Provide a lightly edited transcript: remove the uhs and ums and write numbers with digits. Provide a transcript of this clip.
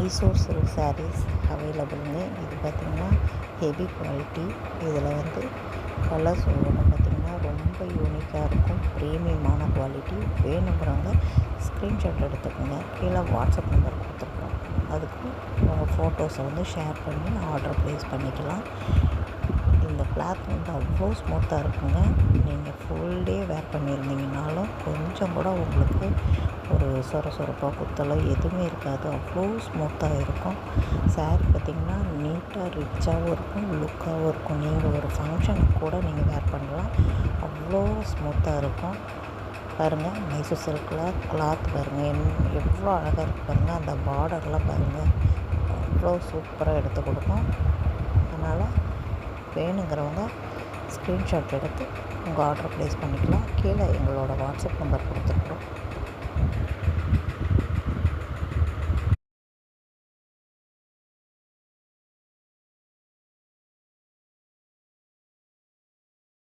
Mysore silk saris அவைலபிளுங்க. இது பார்த்திங்கன்னா heavy quality. இதில் வந்து கலர்ஸ் ஒவ்வொன்றும் பார்த்திங்கன்னா ரொம்ப யூனிக்காக இருக்கும். ப்ரீமியமான குவாலிட்டி. வேணுங்கிறவங்க ஸ்க்ரீன்ஷாட் எடுத்துக்கோங்க. கீழே வாட்ஸ்அப் நம்பர் கொடுத்துருக்கோம். அதுக்கு உங்கள் ஃபோட்டோஸை வந்து ஷேர் பண்ணி ஆர்டர் ப்ளேஸ் பண்ணிக்கலாம். இந்த கிளாத் வந்து அவ்வளோ ஸ்மூத்தாக இருக்குங்க. நீங்கள் ஃபுல் டே வேர் பண்ணியிருந்தீங்கனாலும் கொஞ்சம் கூட உங்களுக்கு ஒரு சொரப்பாக குத்தலோ எதுவுமே இருக்காது. அவ்வளோ ஸ்மூத்தாக இருக்கும். சாரீ பார்த்திங்கன்னா நீட்டாக ரிச்சாகவும் இருக்கும், லுக்காகவும் இருக்கும். நீங்கள் ஒரு ஃபங்க்ஷனுக்கு கூட நீங்கள் வேர் பண்ணலாம். அவ்வளோ ஸ்மூத்தாக இருக்கும். பாருங்கள், மைசூர் சில்கில் கிளாத் பாருங்கள் எவ்வளோ அழகாக இருக்குது பாருங்கள். அந்த பார்டர்லாம் பாருங்கள் அவ்வளோ சூப்பராக எடுத்து கொடுக்கும். அதனால் வேணுங்கிறவங்க ஸ்க்ரீன்ஷாட் எடுத்து உங்கள் ஆர்டர் ப்ளேஸ் பண்ணிக்கலாம். கீழே எங்களோட வாட்ஸ்அப் நம்பர் கொடுத்துருக்குறோம்.